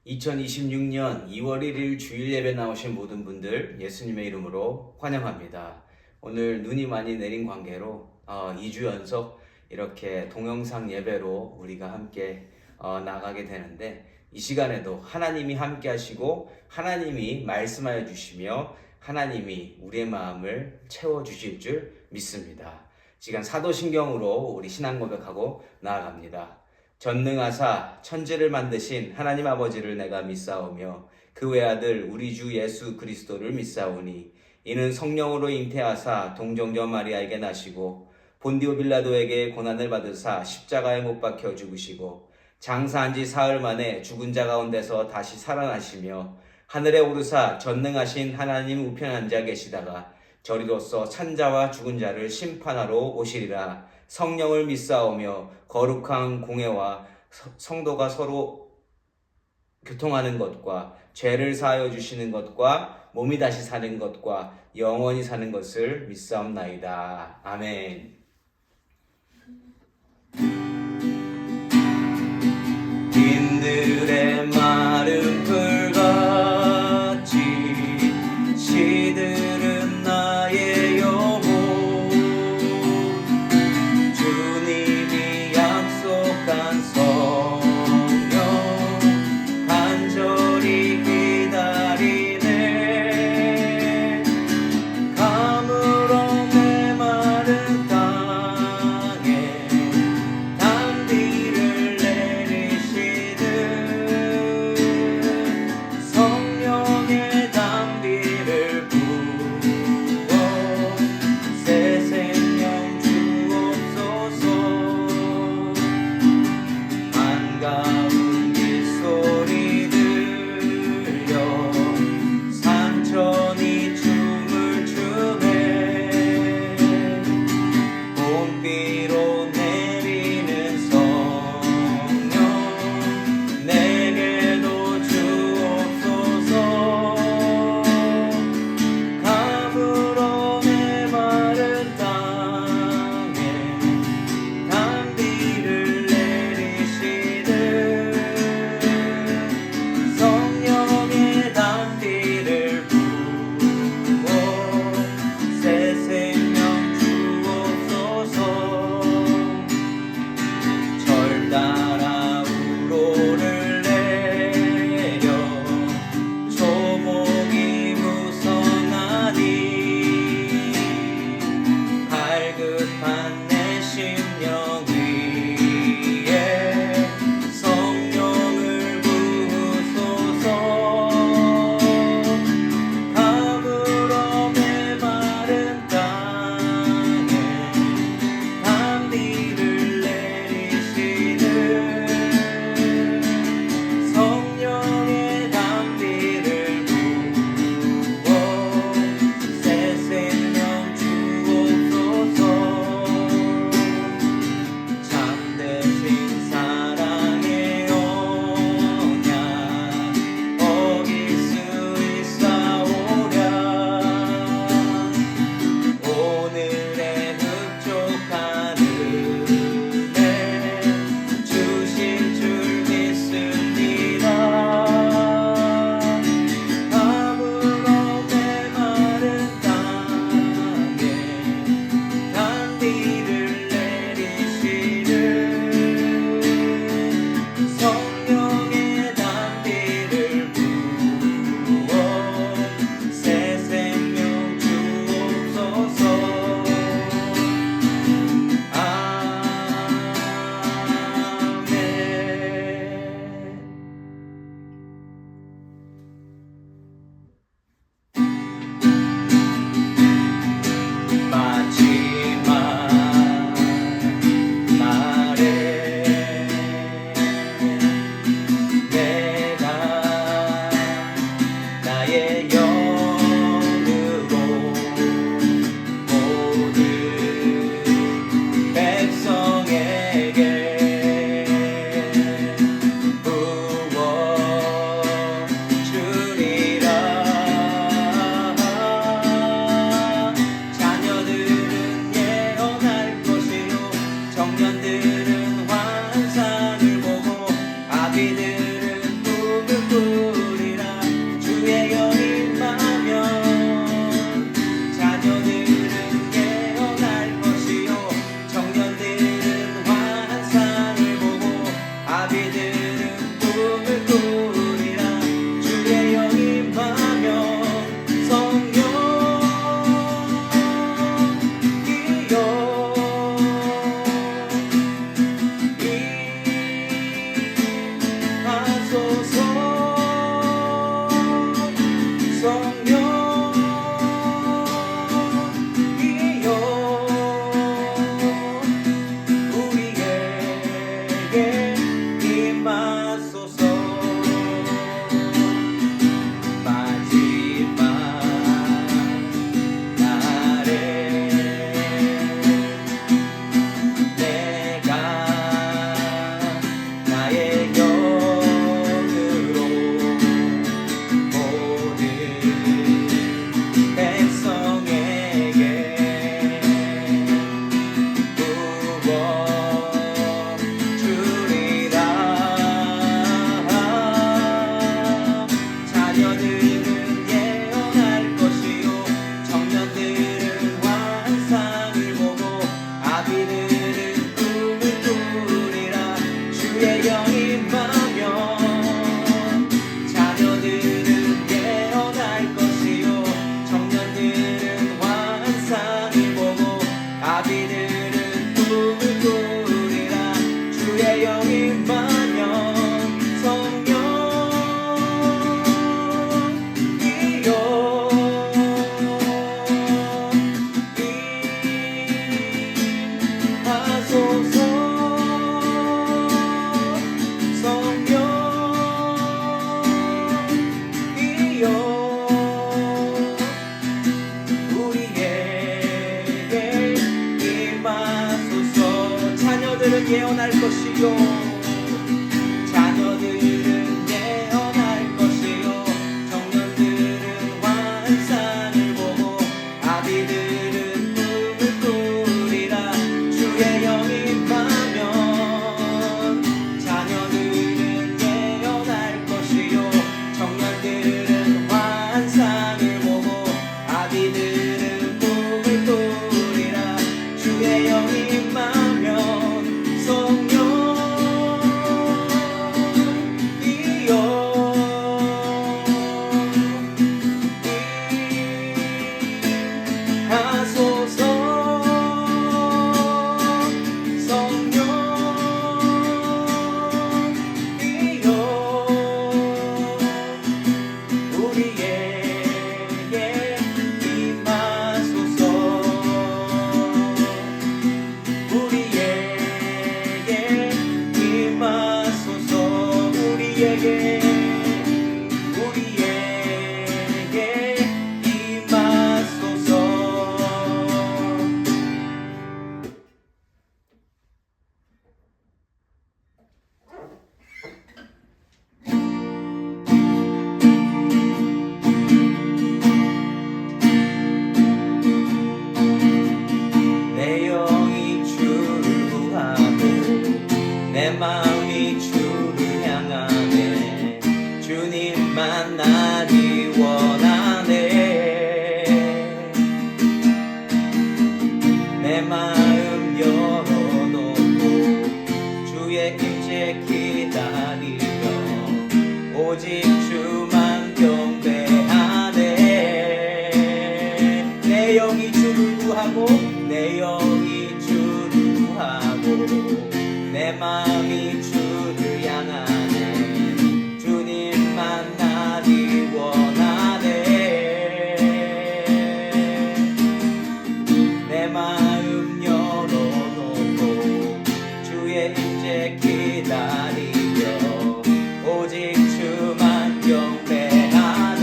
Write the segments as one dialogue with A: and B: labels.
A: 2026년 2월 1일 주일 예배 나오신 모든 분들 예수님의 이름으로 환영합니다. 오늘 눈이 많이 내린 관계로 2주 연속 이렇게 동영상 예배로 우리가 함께 나가게 되는데, 이 시간에도 하나님이 함께 하시고 하나님이 말씀하여 주시며 하나님이 우리의 마음을 채워주실 줄 믿습니다. 시간 사도신경으로 우리 신앙 고백하고 나아갑니다. 전능하사 천지를 만드신 하나님 아버지를 내가 믿사오며 그 외아들 우리 주 예수 그리스도를 믿사오니 이는 성령으로 잉태하사 동정녀 마리아에게 나시고 본디오 빌라도에게 고난을 받으사 십자가에 못 박혀 죽으시고 장사한 지 사흘 만에 죽은 자 가운데서 다시 살아나시며 하늘에 오르사 전능하신 하나님 우편 앉아 계시다가 저리로서 산자와 죽은 자를 심판하러 오시리라. 성령을 믿사오며 거룩한 공회와 성도가 서로 교통하는 것과 죄를 사하여 주시는 것과 몸이 다시 사는 것과 영원히 사는 것을 믿사옵나이다. 아멘. 빈들의 마른 풀같이 시들은 나의 영혼, 주님이 약속한 성령 간절히 기다리네. 가물어 메마른 땅에 우리에게 임하소서. 내 영이 주를 구하고 내 마음이 주를 향하네. 주님 만나기 원하네. 내 마음 열어놓고 주의 임재 기다리며 오직 주만 경배하네. 내 영이 주를 구하고 내 영이 주를 구하고 내 마음이 주를 향하네. 주님 만나기 원하네. 내 마음 열어놓고 주의 임재 기다리며 오직 주만 경배하네.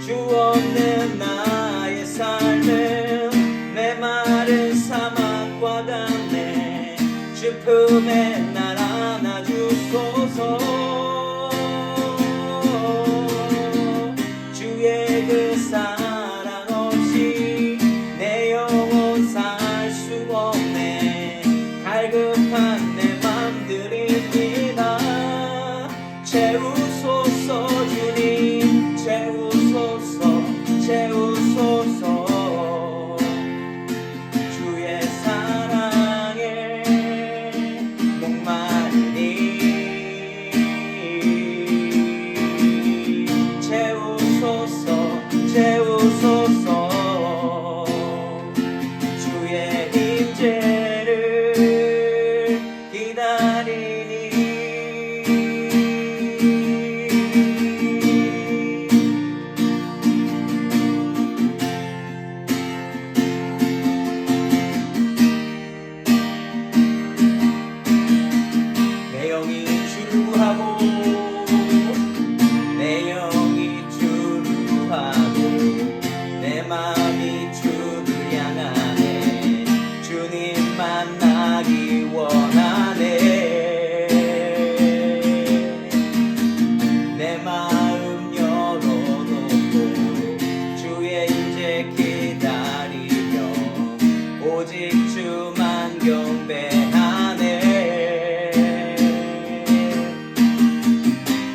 A: 주 없는 나의 삶은 메마른 사막과 같네. 주 품에 날 안아주소서. 주의 그 사랑 없이 내 영혼 살 수 없네. 갈급한 내 맘들입니다. 채우소서 주님, 채우소서, 채우소서. 주의 사랑에 목마르니 채우소서, 채우소서. 주의 임재를 기다리니 내 영이 주를 구하고 내 영이 주를 구하고 내 마음이 주를 향하네. 주님 만나기 원하네. 내 마음 열어놓고 주의 임재 기다리며 오직 주만 경배하네.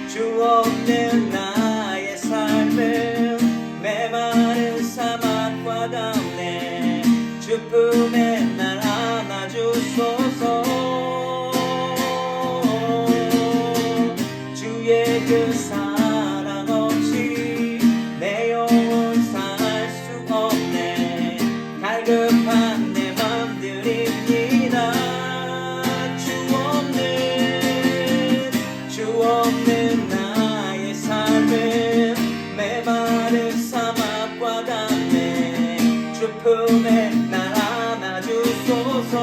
A: 주 없는 나의 삶은 메마른 사막과 같네. 주 품에 날 안아주소서. 주의 그 사랑 없이 내 영혼 살 수 없네. 갈급한 내 맘들입니다. 주 없는 나의 삶은 메마른 사막과 같네. 주 품에 날 안아주소서.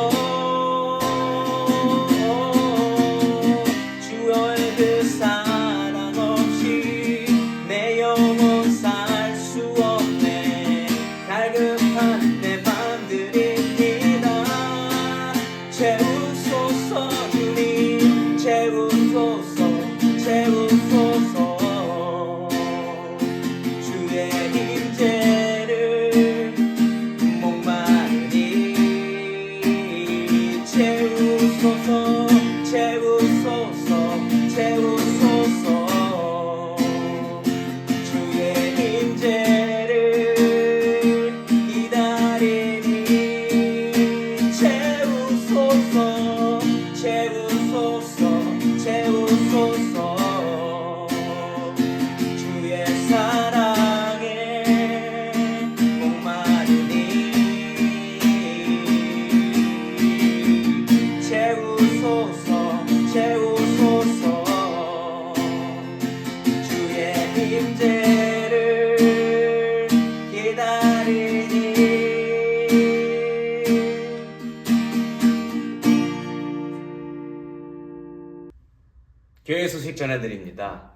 A: 주의 그 사랑 없이 내 영혼 살 수 없네. 갈급한 내 맘들입니다. 채우소서 주님, 채우소서, 채우소서. 주의 임재를 목마르니 채우소서, 채우소서, 채우소서. 주의 임재를 기다리니 채우소서, 채우소서, 채우소서. 주의 사랑에 목마르니 채우소서, 채우소서. 주의 임재를 기다리니 교회 소식 전해드립니다.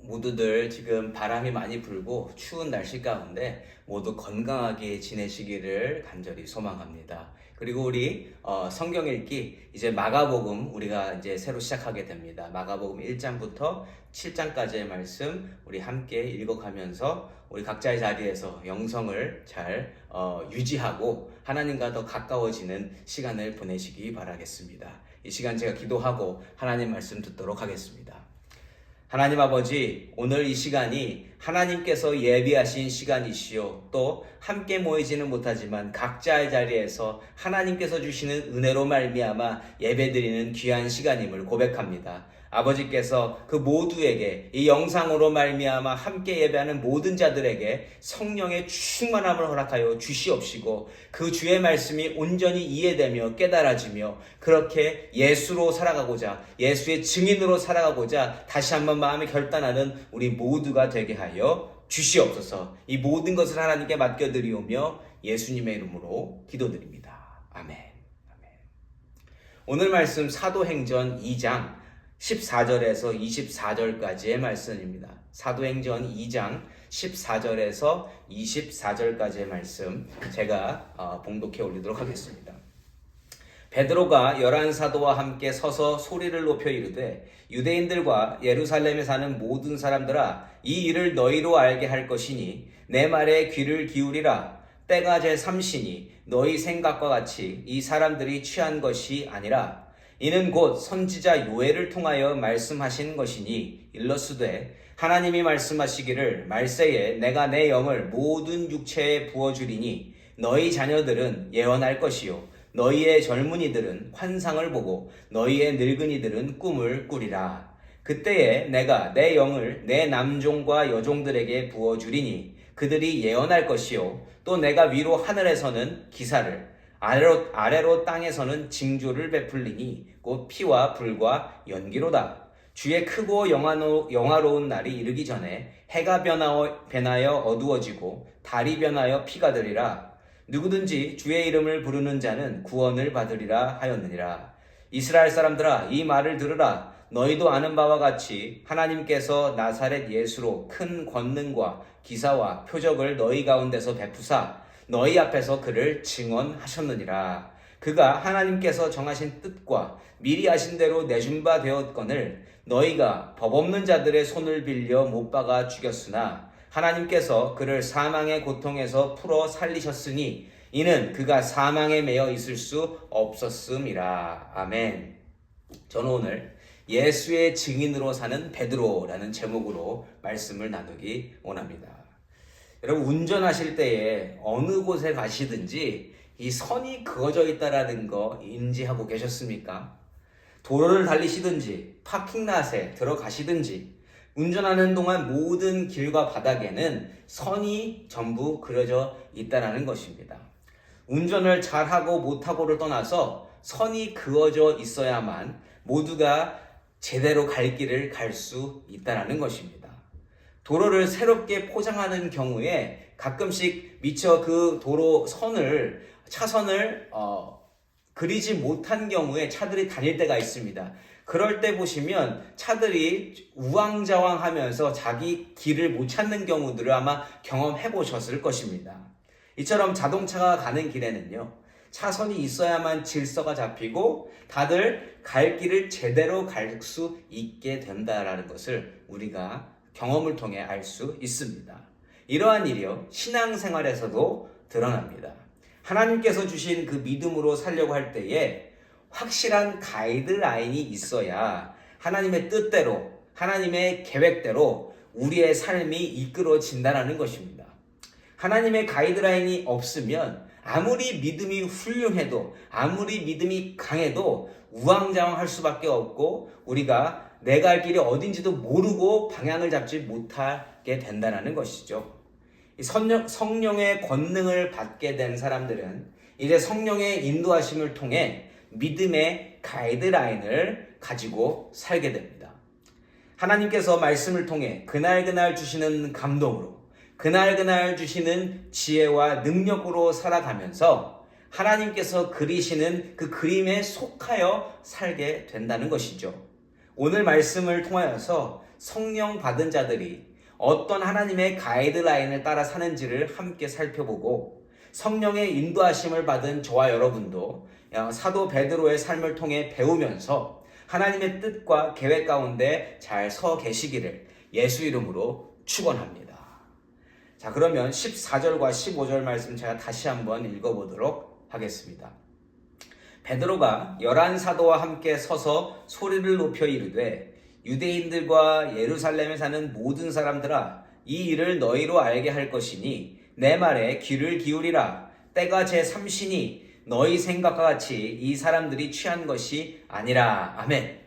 A: 모두들 지금 바람이 많이 불고 추운 날씨 가운데 모두 건강하게 지내시기를 간절히 소망합니다. 그리고 우리 성경 읽기 이제 마가복음 우리가 이제 새로 시작하게 됩니다. 마가복음 1장부터 7장까지의 말씀 우리 함께 읽어가면서 우리 각자의 자리에서 영성을 잘 유지하고 하나님과 더 가까워지는 시간을 보내시기 바라겠습니다. 이 시간 제가 기도하고 하나님 말씀 듣도록 하겠습니다. 하나님 아버지, 오늘 이 시간이 하나님께서 예비하신 시간이시요 또 함께 모이지는 못하지만 각자의 자리에서 하나님께서 주시는 은혜로 말미암아 예배드리는 귀한 시간임을 고백합니다. 아버지께서 그 모두에게 이 영상으로 말미암아 함께 예배하는 모든 자들에게 성령의 충만함을 허락하여 주시옵시고 그 주의 말씀이 온전히 이해되며 깨달아지며 그렇게 예수로 살아가고자 예수의 증인으로 살아가고자 다시 한번 마음에 결단하는 우리 모두가 되게 하여 주시옵소서. 이 모든 것을 하나님께 맡겨드리오며 예수님의 이름으로 기도드립니다. 아멘. 오늘 말씀 사도행전 2장 14절에서 24절까지의 말씀입니다. 사도행전 2장 14절에서 24절까지의 말씀 제가 봉독해 올리도록 하겠습니다. 베드로가 11사도와 함께 서서 소리를 높여 이르되 유대인들과 예루살렘에 사는 모든 사람들아 이 일을 너희로 알게 할 것이니 내 말에 귀를 기울이라. 때가 제3시니 너희 생각과 같이 이 사람들이 취한 것이 아니라 이는 곧 선지자 요엘을 통하여 말씀하신 것이니 일러스되 하나님이 말씀하시기를 말세에 내가 내 영을 모든 육체에 부어주리니 너희 자녀들은 예언할 것이요 너희의 젊은이들은 환상을 보고 너희의 늙은이들은 꿈을 꾸리라. 그때에 내가 내 영을 내 남종과 여종들에게 부어주리니 그들이 예언할 것이요 또 내가 위로 하늘에서는 기사를 아래로 땅에서는 징조를 베풀리니 곧 피와 불과 연기로다. 주의 크고 영화로운 날이 이르기 전에 해가 변하여 어두워지고 달이 변하여 피가 되리라. 누구든지 주의 이름을 부르는 자는 구원을 받으리라 하였느니라. 이스라엘 사람들아 이 말을 들으라. 너희도 아는 바와 같이 하나님께서 나사렛 예수로 큰 권능과 기사와 표적을 너희 가운데서 베푸사 너희 앞에서 그를 증언하셨느니라. 그가 하나님께서 정하신 뜻과 미리 하신 대로 내준 바 되었거늘 너희가 법 없는 자들의 손을 빌려 못 박아 죽였으나 하나님께서 그를 사망의 고통에서 풀어 살리셨으니 이는 그가 사망에 매여 있을 수 없었음이라. 아멘. 저는 오늘 예수의 증인으로 사는 베드로라는 제목으로 말씀을 나누기 원합니다. 여러분 운전하실 때에 어느 곳에 가시든지 이 선이 그어져 있다라는 거 인지하고 계셨습니까? 도로를 달리시든지 파킹랏에 들어가시든지 운전하는 동안 모든 길과 바닥에는 선이 전부 그려져 있다라는 것입니다. 운전을 잘하고 못하고를 떠나서 선이 그어져 있어야만 모두가 제대로 갈 길을 갈 수 있다라는 것입니다. 도로를 새롭게 포장하는 경우에 가끔씩 미처 그 도로 차선을 그리지 못한 경우에 차들이 다닐 때가 있습니다. 그럴 때 보시면 차들이 우왕좌왕하면서 자기 길을 못 찾는 경우들을 아마 경험해 보셨을 것입니다. 이처럼 자동차가 가는 길에는요, 차선이 있어야만 질서가 잡히고 다들 갈 길을 제대로 갈 수 있게 된다라는 것을 우리가 경험을 통해 알 수 있습니다. 이러한 일이요 신앙생활에서도 드러납니다. 하나님께서 주신 그 믿음으로 살려고 할 때에 확실한 가이드라인이 있어야 하나님의 뜻대로 하나님의 계획대로 우리의 삶이 이끌어진다는 것입니다. 하나님의 가이드라인이 없으면 아무리 믿음이 훌륭해도 아무리 믿음이 강해도 우왕좌왕할 수밖에 없고 우리가 내가 할 길이 어딘지도 모르고 방향을 잡지 못하게 된다는 것이죠. 성령의 권능을 받게 된 사람들은 이제 성령의 인도하심을 통해 믿음의 가이드라인을 가지고 살게 됩니다. 하나님께서 말씀을 통해 그날 주시는 감동으로 그날 주시는 지혜와 능력으로 살아가면서 하나님께서 그리시는 그 그림에 속하여 살게 된다는 것이죠. 오늘 말씀을 통하여서 성령 받은 자들이 어떤 하나님의 가이드라인을 따라 사는지를 함께 살펴보고 성령의 인도하심을 받은 저와 여러분도 사도 베드로의 삶을 통해 배우면서 하나님의 뜻과 계획 가운데 잘 서 계시기를 예수 이름으로 축원합니다. 자, 그러면 14절과 15절 말씀 제가 다시 한번 읽어보도록 하겠습니다. 베드로가 11사도와 함께 서서 소리를 높여 이르되 유대인들과 예루살렘에 사는 모든 사람들아, 이 일을 너희로 알게 할 것이니 내 말에 귀를 기울이라. 때가 제3시니 너희 생각과 같이 이 사람들이 취한 것이 아니라. 아멘.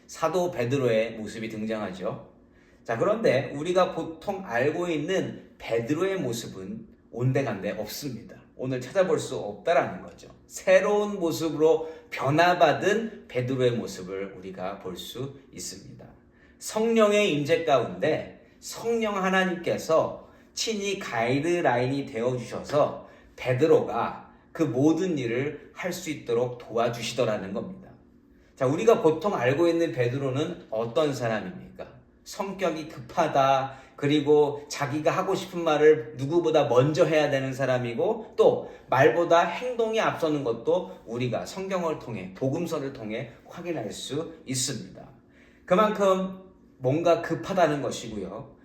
A: 사도 베드로의 모습이 등장하죠. 자, 그런데 우리가 보통 알고 있는 베드로의 모습은 온데간데 없습니다. 오늘 찾아볼 수 없다라는 거죠. 새로운 모습으로 변화받은 베드로의 모습을 우리가 볼 수 있습니다. 성령의 임재 가운데 성령 하나님께서 친히 가이드라인이 되어주셔서 베드로가 그 모든 일을 할 수 있도록 도와주시더라는 겁니다. 자, 우리가 보통 알고 있는 베드로는 어떤 사람입니까? 성격이 급하다, 그리고 자기가 하고 싶은 말을 누구보다 먼저 해야 되는 사람이고, 또 말보다 행동이 앞서는 것도 우리가 성경을 통해, 복음서를 통해 확인할 수 있습니다. 그만큼 뭔가 급하다는 것이고요.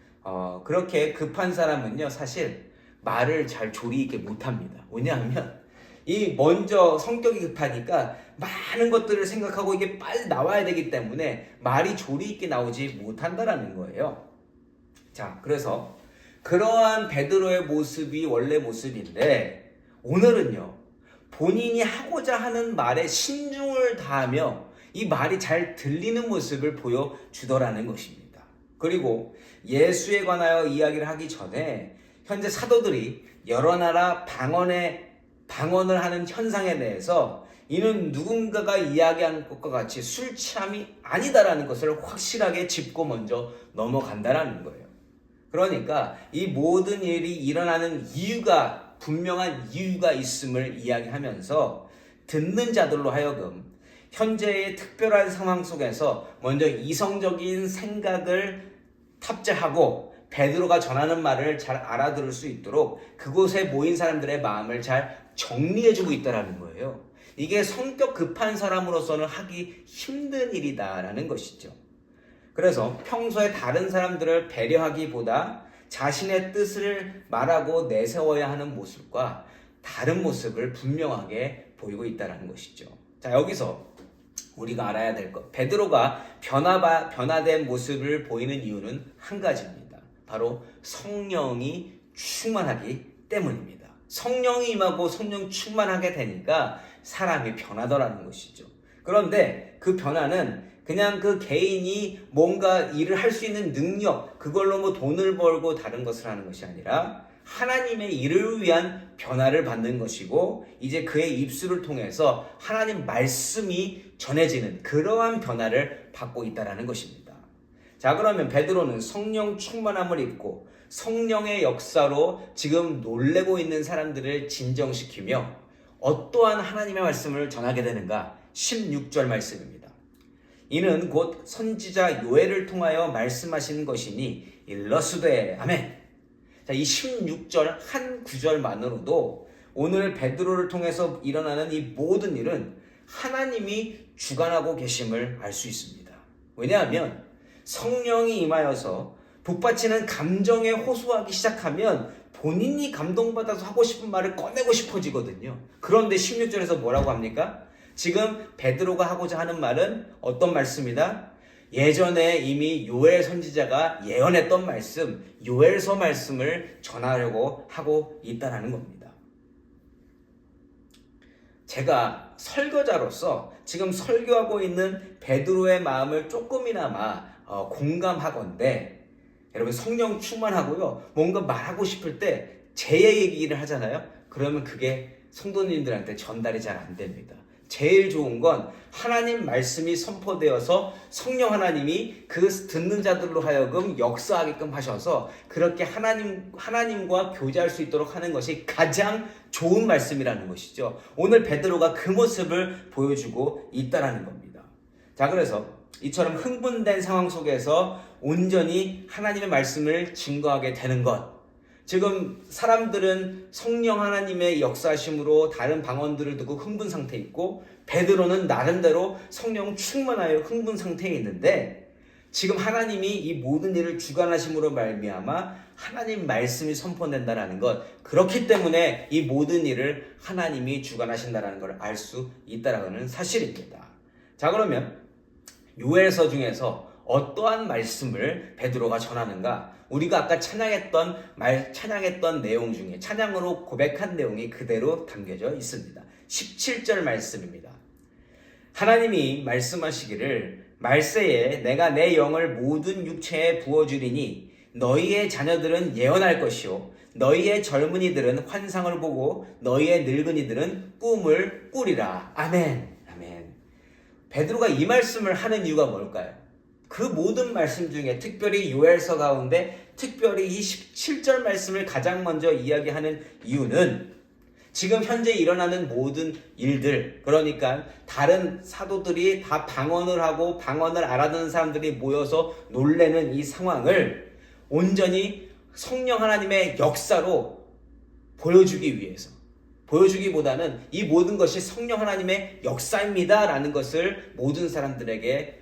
A: 그렇게 급한 사람은요, 사실 말을 잘 조리 있게 못합니다. 왜냐하면 이 먼저 성격이 급하니까 많은 것들을 생각하고 이게 빨리 나와야 되기 때문에 말이 조리 있게 나오지 못한다라는 거예요. 자, 그래서 그러한 베드로의 모습이 원래 모습인데, 오늘은요, 본인이 하고자 하는 말에 신중을 다하며 이 말이 잘 들리는 모습을 보여주더라는 것입니다. 그리고 예수에 관하여 이야기를 하기 전에 현재 사도들이 여러 나라 방언을 하는 현상에 대해서 이는 누군가가 이야기한 것과 같이 술 취함이 아니다라는 것을 확실하게 짚고 먼저 넘어간다라는 거예요. 그러니까 이 모든 일이 일어나는 이유가, 분명한 이유가 있음을 이야기하면서 듣는 자들로 하여금 현재의 특별한 상황 속에서 먼저 이성적인 생각을 탑재하고 베드로가 전하는 말을 잘 알아들을 수 있도록 그곳에 모인 사람들의 마음을 잘 정리해주고 있다는 거예요. 이게 성격 급한 사람으로서는 하기 힘든 일이다라는 것이죠. 그래서 평소에 다른 사람들을 배려하기보다 자신의 뜻을 말하고 내세워야 하는 모습과 다른 모습을 분명하게 보이고 있다는 것이죠. 자, 여기서 우리가 알아야 될 것, 베드로가 변화된 모습을 보이는 이유는 한 가지입니다. 바로 성령이 충만하기 때문입니다. 성령이 임하고 성령 충만하게 되니까 사람이 변하더라는 것이죠. 그런데 그 변화는 그냥 그 개인이 뭔가 일을 할 수 있는 능력, 그걸로 뭐 돈을 벌고 다른 것을 하는 것이 아니라 하나님의 일을 위한 변화를 받는 것이고, 이제 그의 입술을 통해서 하나님 말씀이 전해지는 그러한 변화를 받고 있다는 것입니다. 자, 그러면 베드로는 성령 충만함을 입고 성령의 역사로 지금 놀래고 있는 사람들을 진정시키며 어떠한 하나님의 말씀을 전하게 되는가? 16절 말씀입니다. 이는 곧 선지자 요엘을 통하여 말씀하시는 것이니 일러스되. 아멘. 자, 이 16절 한 구절만으로도 오늘 베드로를 통해서 일어나는 이 모든 일은 하나님이 주관하고 계심을 알 수 있습니다. 왜냐하면 성령이 임하여서 북받치는 감정에 호소하기 시작하면 본인이 감동받아서 하고 싶은 말을 꺼내고 싶어지거든요. 그런데 16절에서 뭐라고 합니까? 지금 베드로가 하고자 하는 말은 어떤 말씀이다? 예전에 이미 요엘 선지자가 예언했던 말씀, 요엘서 말씀을 전하려고 하고 있다는 겁니다. 제가 설교자로서 지금 설교하고 있는 베드로의 마음을 조금이나마 공감하건대, 여러분 성령 충만하고요, 뭔가 말하고 싶을 때 제 얘기를 하잖아요. 그러면 그게 성도님들한테 전달이 잘 안 됩니다. 제일 좋은 건 하나님 말씀이 선포되어서 성령 하나님이 그 듣는 자들로 하여금 역사하게끔 하셔서 그렇게 하나님과 교제할 수 있도록 하는 것이 가장 좋은 말씀이라는 것이죠. 오늘 베드로가 그 모습을 보여주고 있다는 겁니다. 자, 그래서 이처럼 흥분된 상황 속에서 온전히 하나님의 말씀을 증거하게 되는 것. 지금 사람들은 성령 하나님의 역사하심으로 다른 방언들을 듣고 흥분 상태에 있고, 베드로는 나름대로 성령 충만하여 흥분 상태에 있는데, 지금 하나님이 이 모든 일을 주관하심으로 말미암아 하나님 말씀이 선포된다라는 것, 그렇기 때문에 이 모든 일을 하나님이 주관하신다라는 걸 알 수 있다라는 사실입니다. 자, 그러면 요엘서 중에서 어떠한 말씀을 베드로가 전하는가? 우리가 아까 찬양했던 내용 중에 찬양으로 고백한 내용이 그대로 담겨져 있습니다. 17절 말씀입니다. 하나님이 말씀하시기를 말세에 내가 내 영을 모든 육체에 부어주리니 너희의 자녀들은 예언할 것이요 너희의 젊은이들은 환상을 보고 너희의 늙은이들은 꿈을 꾸리라. 아멘. 아멘. 베드로가 이 말씀을 하는 이유가 뭘까요? 그 모든 말씀 중에 특별히 요엘서 가운데 특별히 이 17절 말씀을 가장 먼저 이야기하는 이유는 지금 현재 일어나는 모든 일들, 그러니까 다른 사도들이 다 방언을 하고 방언을 알아듣는 사람들이 모여서 놀래는 이 상황을 온전히 성령 하나님의 역사로 보여주기 위해서, 보여주기보다는 이 모든 것이 성령 하나님의 역사입니다 라는 것을 모든 사람들에게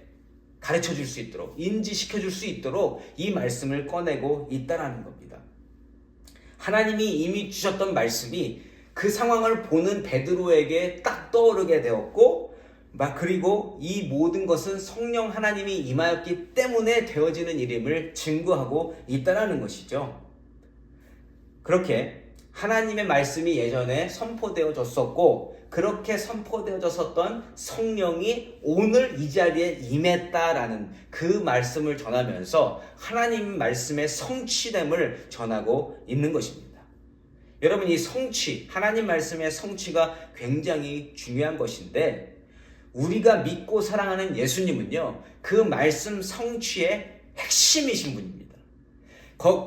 A: 가르쳐 줄 수 있도록, 인지시켜 줄 수 있도록 이 말씀을 꺼내고 있다라는 겁니다. 하나님이 이미 주셨던 말씀이 그 상황을 보는 베드로에게 딱 떠오르게 되었고, 그리고 이 모든 것은 성령 하나님이 임하였기 때문에 되어지는 일임을 증거하고 있다라는 것이죠. 그렇게 하나님의 말씀이 예전에 선포되어졌었고, 그렇게 선포되어졌었던 성령이 오늘 이 자리에 임했다라는 그 말씀을 전하면서 하나님 말씀의 성취됨을 전하고 있는 것입니다. 여러분, 이 성취, 하나님 말씀의 성취가 굉장히 중요한 것인데, 우리가 믿고 사랑하는 예수님은요, 그 말씀 성취의 핵심이신 분입니다.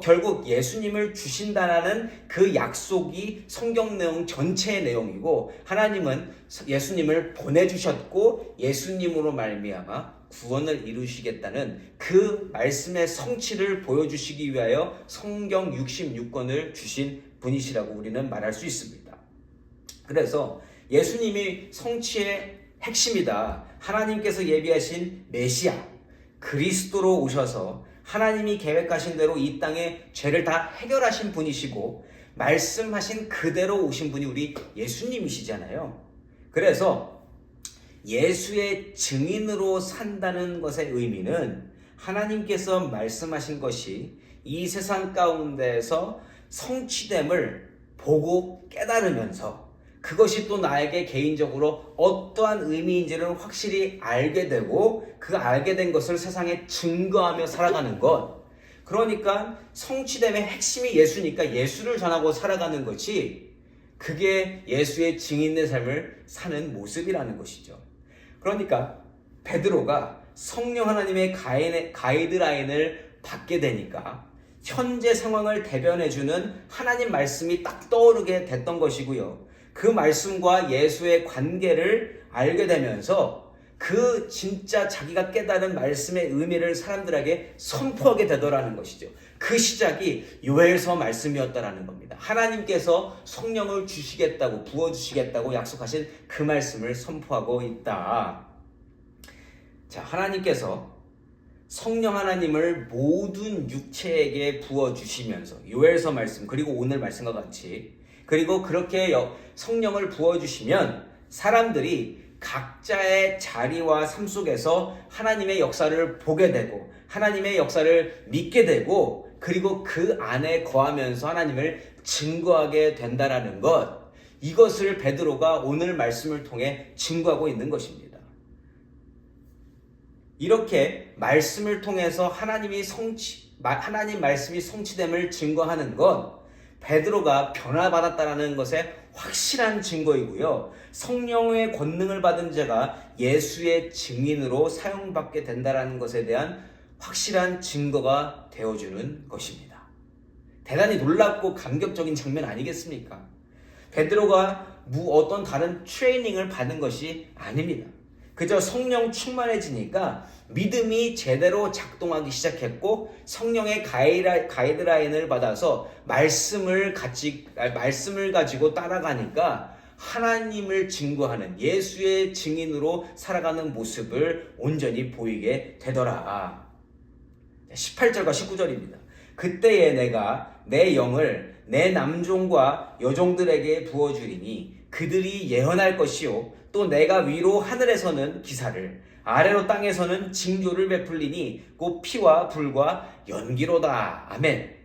A: 결국 예수님을 주신다라는 그 약속이 성경 내용 전체의 내용이고, 하나님은 예수님을 보내주셨고 예수님으로 말미암아 구원을 이루시겠다는 그 말씀의 성취를 보여주시기 위하여 성경 66권을 주신 분이시라고 우리는 말할 수 있습니다. 그래서 예수님이 성취의 핵심이다. 하나님께서 예비하신 메시아 그리스도로 오셔서 하나님이 계획하신 대로 이 땅의 죄를 다 해결하신 분이시고 말씀하신 그대로 오신 분이 우리 예수님이시잖아요. 그래서 예수의 증인으로 산다는 것의 의미는 하나님께서 말씀하신 것이 이 세상 가운데에서 성취됨을 보고 깨달으면서 그것이 또 나에게 개인적으로 어떠한 의미인지를 확실히 알게 되고 그 알게 된 것을 세상에 증거하며 살아가는 것. 그러니까 성취됨의 핵심이 예수니까 예수를 전하고 살아가는 것이, 그게 예수의 증인의 삶을 사는 모습이라는 것이죠. 그러니까 베드로가 성령 하나님의 가이드라인을 받게 되니까 현재 상황을 대변해주는 하나님 말씀이 딱 떠오르게 됐던 것이고요. 그 말씀과 예수의 관계를 알게 되면서 그 진짜 자기가 깨달은 말씀의 의미를 사람들에게 선포하게 되더라는 것이죠. 그 시작이 요엘서 말씀이었다라는 겁니다. 하나님께서 성령을 주시겠다고, 부어주시겠다고 약속하신 그 말씀을 선포하고 있다. 자, 하나님께서 성령 하나님을 모든 육체에게 부어주시면서 요엘서 말씀, 그리고 오늘 말씀과 같이, 그리고 그렇게 성령을 부어주시면 사람들이 각자의 자리와 삶 속에서 하나님의 역사를 보게 되고 하나님의 역사를 믿게 되고, 그리고 그 안에 거하면서 하나님을 증거하게 된다라는 것, 이것을 베드로가 오늘 말씀을 통해 증거하고 있는 것입니다. 이렇게 말씀을 통해서 하나님 말씀이 성취됨을 증거하는 것, 베드로가 변화받았다는 것의 확실한 증거이고요. 성령의 권능을 받은 자가 예수의 증인으로 사용받게 된다는 것에 대한 확실한 증거가 되어주는 것입니다. 대단히 놀랍고 감격적인 장면 아니겠습니까? 베드로가 어떤 다른 트레이닝을 받은 것이 아닙니다. 그저 성령 충만해지니까 믿음이 제대로 작동하기 시작했고 성령의 가이드라인을 받아서 말씀을 가지고 따라가니까 하나님을 증거하는 예수의 증인으로 살아가는 모습을 온전히 보이게 되더라. 18절과 19절입니다. 그때에 내가 내 영을 내 남종과 여종들에게 부어주리니 그들이 예언할 것이요 또 내가 위로 하늘에서는 기사를 아래로 땅에서는 징조를 베풀리니 곧 피와 불과 연기로다. 아멘.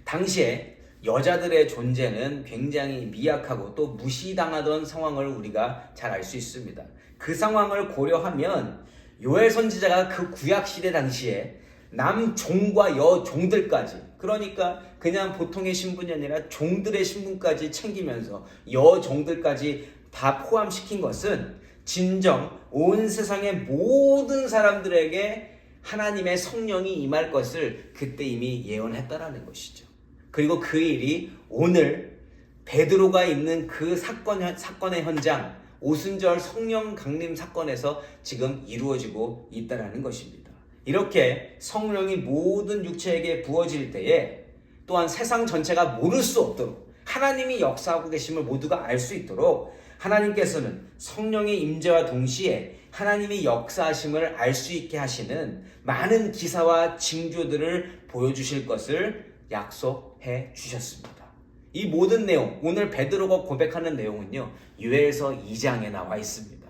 A: 당시에 여자들의 존재는 굉장히 미약하고 또 무시당하던 상황을 우리가 잘 알 수 있습니다. 그 상황을 고려하면 요엘 선지자가 그 구약시대 당시에 남종과 여종들까지, 그러니까 그냥 보통의 신분이 아니라 종들의 신분까지 챙기면서 여종들까지 다 포함시킨 것은 진정 온 세상의 모든 사람들에게 하나님의 성령이 임할 것을 그때 이미 예언했다라는 것이죠. 그리고 그 일이 오늘 베드로가 있는 그 사건의 현장, 오순절 성령 강림 사건에서 지금 이루어지고 있다라는 것입니다. 이렇게 성령이 모든 육체에게 부어질 때에 또한 세상 전체가 모를 수 없도록 하나님이 역사하고 계심을 모두가 알 수 있도록 하나님께서는 성령의 임재와 동시에 하나님이 역사하심을 알 수 있게 하시는 많은 기사와 징조들을 보여주실 것을 약속해 주셨습니다. 이 모든 내용, 오늘 베드로가 고백하는 내용은요, 요엘서 2장에 나와 있습니다.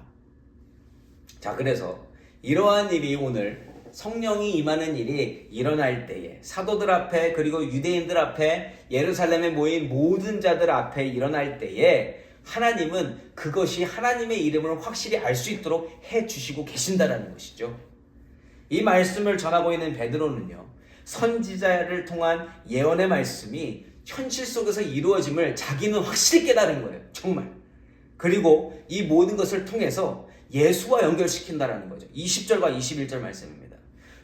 A: 자, 그래서 이러한 일이 오늘 성령이 임하는 일이 일어날 때에 사도들 앞에 그리고 유대인들 앞에 예루살렘에 모인 모든 자들 앞에 일어날 때에 하나님은 그것이 하나님의 이름을 확실히 알 수 있도록 해주시고 계신다는 것이죠. 이 말씀을 전하고 있는 베드로는요, 선지자를 통한 예언의 말씀이 현실 속에서 이루어짐을 자기는 확실히 깨달은 거예요. 정말. 그리고 이 모든 것을 통해서 예수와 연결시킨다는 거죠. 20절과 21절 말씀입니다.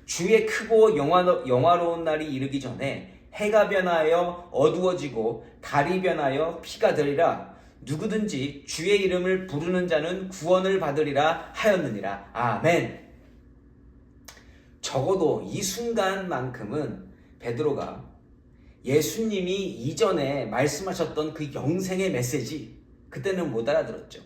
A: 주의 크고 영화로운 날이 이르기 전에 해가 변하여 어두워지고 달이 변하여 피가 되리라. 누구든지 주의 이름을 부르는 자는 구원을 받으리라 하였느니라. 아멘. 적어도 이 순간만큼은 베드로가 예수님이 이전에 말씀하셨던 그 영생의 메시지, 그때는 못 알아들었죠.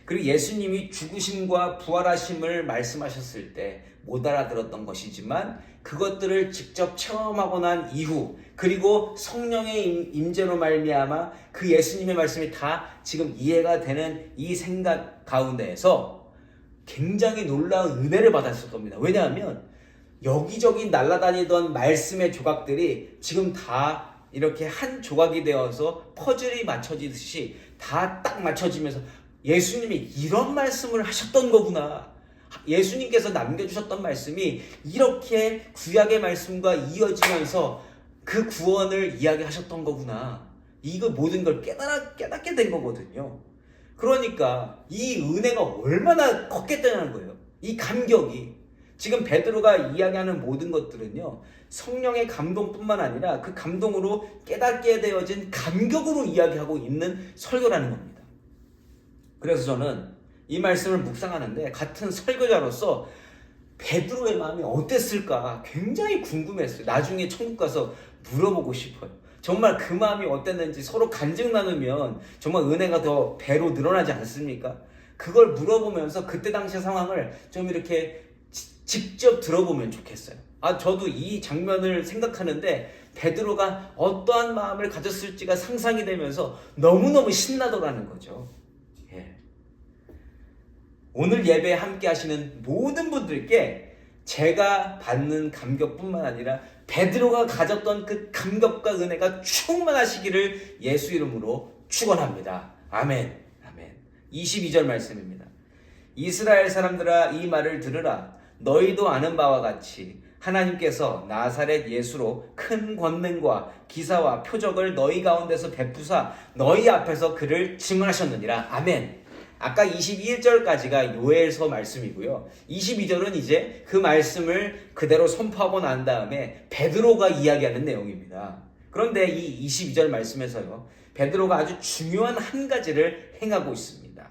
A: 그리고 예수님이 죽으심과 부활하심을 말씀하셨을 때 못 알아들었던 것이지만 그것들을 직접 체험하고 난 이후, 그리고 성령의 임재로 말미암아 그 예수님의 말씀이 다 지금 이해가 되는 이 생각 가운데에서 굉장히 놀라운 은혜를 받았을 겁니다. 왜냐하면 여기저기 날아다니던 말씀의 조각들이 지금 다 이렇게 한 조각이 되어서 퍼즐이 맞춰지듯이 다 딱 맞춰지면서 예수님이 이런 말씀을 하셨던 거구나. 예수님께서 남겨주셨던 말씀이 이렇게 구약의 말씀과 이어지면서 그 구원을 이야기하셨던 거구나. 이거 모든 걸 깨닫게 된 거거든요. 그러니까 이 은혜가 얼마나 컸겠다는 거예요. 이 감격이. 지금 베드로가 이야기하는 모든 것들은요, 성령의 감동뿐만 아니라 그 감동으로 깨닫게 되어진 감격으로 이야기하고 있는 설교라는 겁니다. 그래서 저는 이 말씀을 묵상하는데 같은 설교자로서 베드로의 마음이 어땠을까 굉장히 궁금했어요. 나중에 천국 가서 물어보고 싶어요. 정말 그 마음이 어땠는지 서로 간증 나누면 정말 은혜가 더 배로 늘어나지 않습니까? 그걸 물어보면서 그때 당시의 상황을 좀 이렇게 직접 들어보면 좋겠어요. 저도 이 장면을 생각하는데 베드로가 어떠한 마음을 가졌을지가 상상이 되면서 너무너무 신나더라는 거죠. 예. 오늘 예배에 함께 하시는 모든 분들께 제가 받는 감격뿐만 아니라 베드로가 가졌던 그 감격과 은혜가 충만하시기를 예수 이름으로 축원합니다. 아멘. 아멘. 22절 말씀입니다. 이스라엘 사람들아 이 말을 들으라. 너희도 아는 바와 같이 하나님께서 나사렛 예수로 큰 권능과 기사와 표적을 너희 가운데서 베푸사 너희 앞에서 그를 증언하셨느니라. 아멘. 아까 21절까지가 요엘서 말씀이고요. 22절은 이제 그 말씀을 그대로 선포하고 난 다음에 베드로가 이야기하는 내용입니다. 그런데 이 22절 말씀에서요, 베드로가 아주 중요한 한 가지를 행하고 있습니다.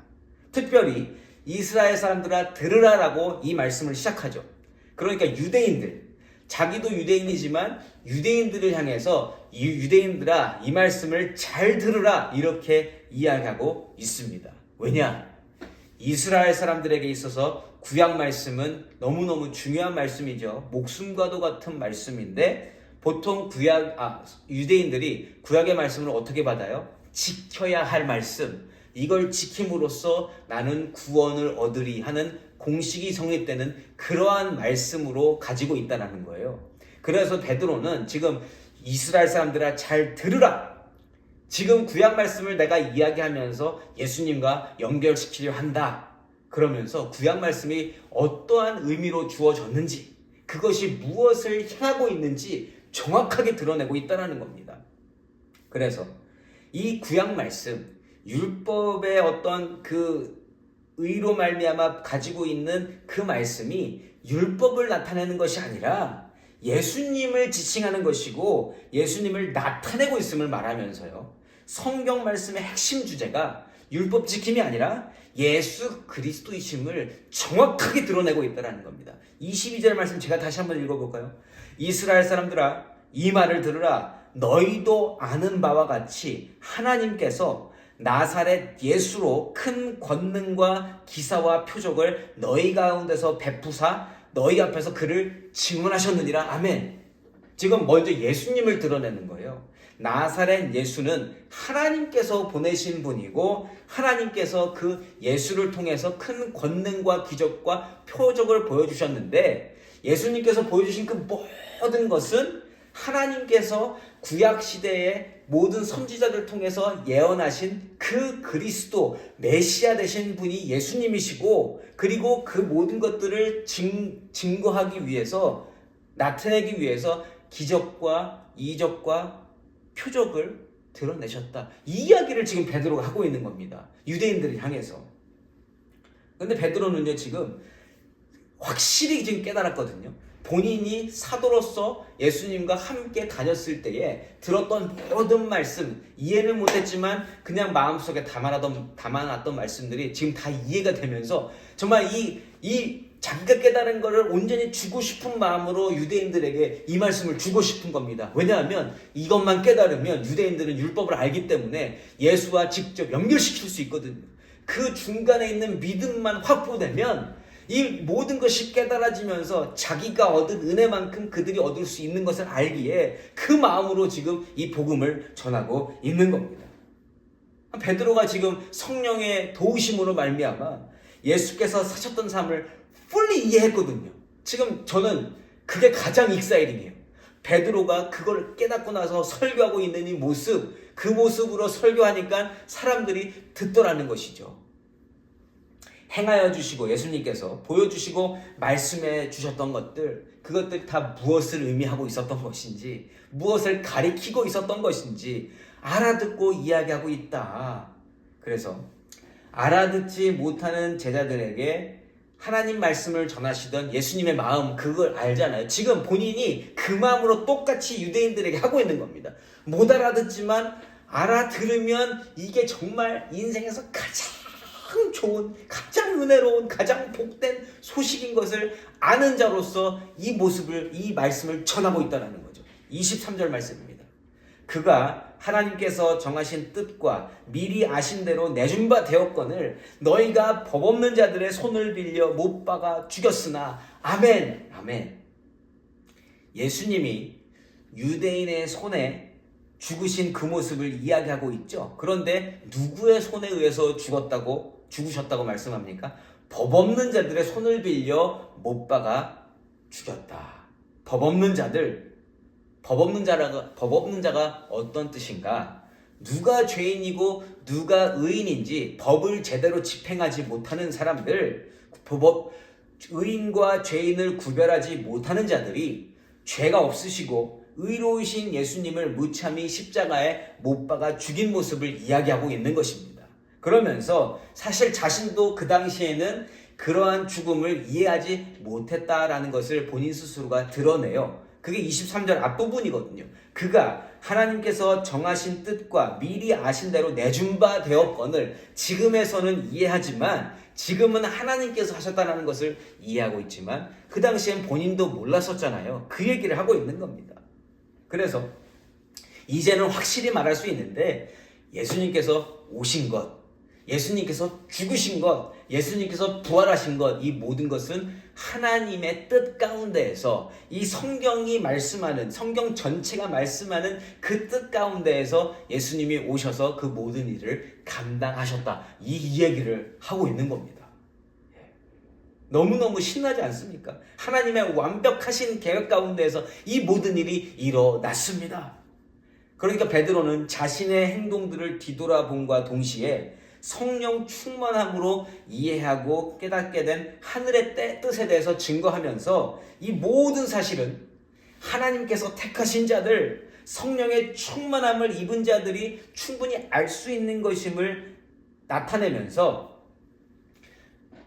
A: 특별히 이스라엘 사람들아 들으라라고 이 말씀을 시작하죠. 그러니까 유대인들, 자기도 유대인이지만 유대인들을 향해서 유대인들아 이 말씀을 잘 들으라 이렇게 이야기하고 있습니다. 왜냐? 이스라엘 사람들에게 있어서 구약 말씀은 너무너무 중요한 말씀이죠. 목숨과도 같은 말씀인데 보통 유대인들이 구약의 말씀을 어떻게 받아요? 지켜야 할 말씀, 이걸 지킴으로써 나는 구원을 얻으리 하는 공식이 성립되는 그러한 말씀으로 가지고 있다는 거예요. 그래서 베드로는 지금 이스라엘 사람들아 잘 들으라, 지금 구약 말씀을 내가 이야기하면서 예수님과 연결시키려 한다. 그러면서 구약 말씀이 어떠한 의미로 주어졌는지, 그것이 무엇을 향하고 있는지 정확하게 드러내고 있다는 겁니다. 그래서 이 구약 말씀, 율법의 어떤 그 의로 말미암아 가지고 있는 그 말씀이 율법을 나타내는 것이 아니라 예수님을 지칭하는 것이고 예수님을 나타내고 있음을 말하면서요, 성경 말씀의 핵심 주제가 율법 지킴이 아니라 예수 그리스도이심을 정확하게 드러내고 있다는 겁니다. 22절 말씀 제가 다시 한번 읽어볼까요? 이스라엘 사람들아 이 말을 들으라. 너희도 아는 바와 같이 하나님께서 나사렛 예수로 큰 권능과 기사와 표적을 너희 가운데서 베푸사 너희 앞에서 그를 증언하셨느니라. 아멘. 지금 먼저 예수님을 드러내는 거예요. 나사렛 예수는 하나님께서 보내신 분이고 하나님께서 그 예수를 통해서 큰 권능과 기적과 표적을 보여주셨는데, 예수님께서 보여주신 그 모든 것은 하나님께서 구약시대의 모든 선지자들 통해서 예언하신 그 그리스도 메시아 되신 분이 예수님이시고, 그리고 그 모든 것들을 증거하기 위해서, 나타내기 위해서 기적과 이적과 표적을 드러내셨다. 이 이야기를 지금 베드로가 하고 있는 겁니다. 유대인들을 향해서. 근데 베드로는요, 지금 확실히 지금 깨달았거든요. 본인이 사도로서 예수님과 함께 다녔을 때에 들었던 모든 말씀, 이해는 못했지만 그냥 마음속에 담아놨던 말씀들이 지금 다 이해가 되면서 정말 이 자기가 깨달은 것을 온전히 주고 싶은 마음으로 유대인들에게 이 말씀을 주고 싶은 겁니다. 왜냐하면 이것만 깨달으면 유대인들은 율법을 알기 때문에 예수와 직접 연결시킬 수 있거든요. 그 중간에 있는 믿음만 확보되면 이 모든 것이 깨달아지면서 자기가 얻은 은혜만큼 그들이 얻을 수 있는 것을 알기에 그 마음으로 지금 이 복음을 전하고 있는 겁니다. 베드로가 지금 성령의 도우심으로 말미암아 예수께서 사셨던 삶을 fully 이해했거든요. 지금 저는 그게 가장 익사이딩이에요. 베드로가 그걸 깨닫고 나서 설교하고 있는 이 모습, 그 모습으로 설교하니까 사람들이 듣더라는 것이죠. 행하여 주시고 예수님께서 보여주시고 말씀해 주셨던 것들, 그것들이 다 무엇을 의미하고 있었던 것인지, 무엇을 가리키고 있었던 것인지 알아듣고 이야기하고 있다. 그래서 알아듣지 못하는 제자들에게 하나님 말씀을 전하시던 예수님의 마음, 그걸 알잖아요. 지금 본인이 그 마음으로 똑같이 유대인들에게 하고 있는 겁니다. 못 알아듣지만 알아들으면 이게 정말 인생에서 가장 좋은, 가장 은혜로운, 가장 복된 소식인 것을 아는 자로서 이 모습을, 이 말씀을 전하고 있다는 거죠. 23절 말씀입니다. 그가 하나님께서 정하신 뜻과 미리 아신 대로 내준 바 되었거늘 너희가 법 없는 자들의 손을 빌려 못 박아 죽였으나. 아멘. 아멘. 예수님이 유대인의 손에 죽으신 그 모습을 이야기하고 있죠. 그런데 누구의 손에 의해서 죽으셨다고 말씀합니까? 법 없는 자들의 손을 빌려 못 박아 죽였다. 법 없는 자가 어떤 뜻인가? 누가 죄인이고 누가 의인인지 법을 제대로 집행하지 못하는 사람들, 의인과 죄인을 구별하지 못하는 자들이 죄가 없으시고 의로우신 예수님을 무참히 십자가에 못 박아 죽인 모습을 이야기하고 있는 것입니다. 그러면서 사실 자신도 그 당시에는 그러한 죽음을 이해하지 못했다라는 것을 본인 스스로가 드러내요. 그게 23절 앞부분이거든요. 그가 하나님께서 정하신 뜻과 미리 아신 대로 내준 바 되었거늘 지금에서는 이해하지만 지금은 하나님께서 하셨다는 것을 이해하고 있지만 그 당시엔 본인도 몰랐었잖아요. 그 얘기를 하고 있는 겁니다. 그래서 이제는 확실히 말할 수 있는데 예수님께서 오신 것, 예수님께서 죽으신 것, 예수님께서 부활하신 것, 이 모든 것은 하나님의 뜻 가운데에서 이 성경이 말씀하는, 성경 전체가 말씀하는 그 뜻 가운데에서 예수님이 오셔서 그 모든 일을 감당하셨다. 이 이야기를 하고 있는 겁니다. 너무너무 신나지 않습니까? 하나님의 완벽하신 계획 가운데에서 이 모든 일이 일어났습니다. 그러니까 베드로는 자신의 행동들을 뒤돌아봄과 동시에 성령 충만함으로 이해하고 깨닫게 된 하늘의 뜻에 대해서 증거하면서 이 모든 사실은 하나님께서 택하신 자들, 성령의 충만함을 입은 자들이 충분히 알 수 있는 것임을 나타내면서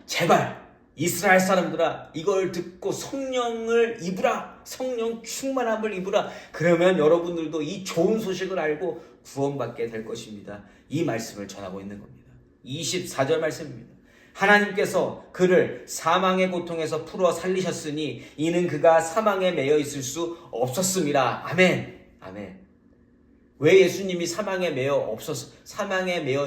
A: 제발 이스라엘 사람들아 이걸 듣고 성령을 입으라, 성령 충만함을 입으라. 그러면 여러분들도 이 좋은 소식을 알고 구원받게 될 것입니다. 이 말씀을 전하고 있는 겁니다. 24절 말씀입니다. 하나님께서 그를 사망의 고통에서 풀어 살리셨으니 이는 그가 사망에 매여 있을 수 없었음이라. 아멘. 아멘. 왜 예수님이 사망에 매여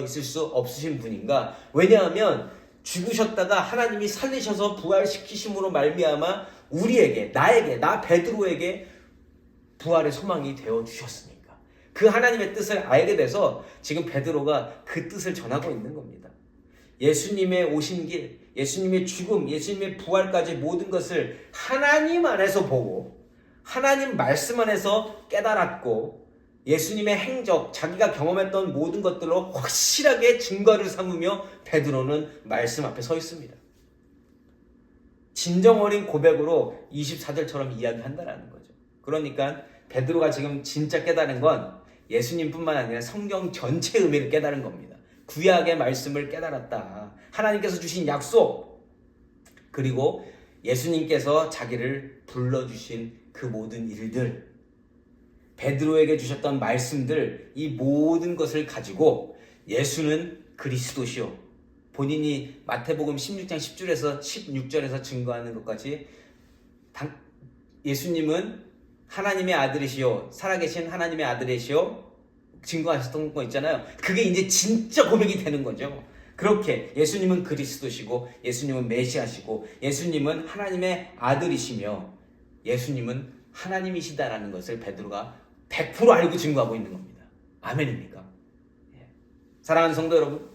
A: 있을 수 없으신 분인가? 왜냐하면 죽으셨다가 하나님이 살리셔서 부활시키심으로 말미암아 우리에게, 나 베드로에게 부활의 소망이 되어 주셨으니까. 그 하나님의 뜻을 알게 돼서 지금 베드로가 그 뜻을 전하고 있는 겁니다. 예수님의 오신 길, 예수님의 죽음, 예수님의 부활까지 모든 것을 하나님 안에서 보고 하나님 말씀 안에서 깨달았고 예수님의 행적, 자기가 경험했던 모든 것들로 확실하게 증거를 삼으며 베드로는 말씀 앞에 서 있습니다. 진정 어린 고백으로 24절처럼 이야기한다라는 거죠. 그러니까 베드로가 지금 진짜 깨달은 건 예수님뿐만 아니라 성경 전체 의미를 깨달은 겁니다. 구약의 말씀을 깨달았다. 하나님께서 주신 약속, 그리고 예수님께서 자기를 불러주신 그 모든 일들, 베드로에게 주셨던 말씀들, 이 모든 것을 가지고 예수는 그리스도시요, 본인이 마태복음 16장 10절에서 16절에서 증거하는 것까지 예수님은 하나님의 아들이시요, 살아계신 하나님의 아들이시요 증거하셨던 거 있잖아요. 그게 이제 진짜 고백이 되는 거죠. 그렇게 예수님은 그리스도시고 예수님은 메시아시고 예수님은 하나님의 아들이시며 예수님은 하나님이시다라는 것을 베드로가 100% 알고 증거하고 있는 겁니다. 아멘입니까? 사랑하는 성도 여러분,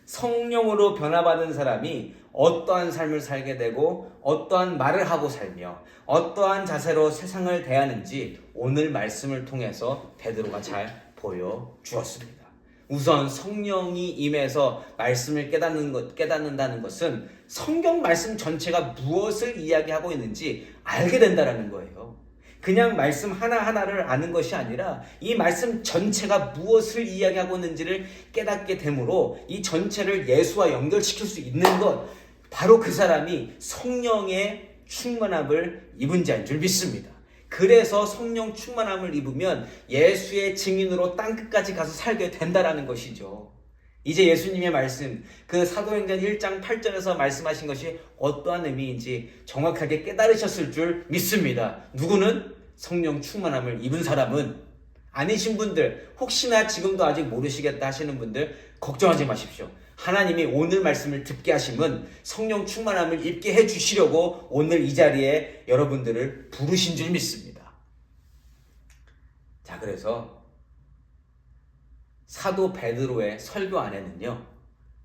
A: 성령으로 변화받은 사람이 어떠한 삶을 살게 되고 어떠한 말을 하고 살며 어떠한 자세로 세상을 대하는지 오늘 말씀을 통해서 베드로가 잘 보여주었습니다. 우선 성령이 임해서 말씀을 깨닫는다는 것은 성경 말씀 전체가 무엇을 이야기하고 있는지 알게 된다는 거예요. 그냥 말씀 하나하나를 아는 것이 아니라 이 말씀 전체가 무엇을 이야기하고 있는지를 깨닫게 되므로 이 전체를 예수와 연결시킬 수 있는 것, 바로 그 사람이 성령의 충만함을 입은 자인 줄 믿습니다. 그래서 성령 충만함을 입으면 예수의 증인으로 땅끝까지 가서 살게 된다라는 것이죠. 이제 예수님의 말씀, 그 사도행전 1장 8절에서 말씀하신 것이 어떠한 의미인지 정확하게 깨달으셨을 줄 믿습니다. 누구는? 성령 충만함을 입은 사람은. 아니신 분들, 혹시나 지금도 아직 모르시겠다 하시는 분들 걱정하지 마십시오. 하나님이 오늘 말씀을 듣게 하심은 성령 충만함을 입게 해주시려고 오늘 이 자리에 여러분들을 부르신 줄 믿습니다. 자, 그래서 사도 베드로의 설교 안에는요,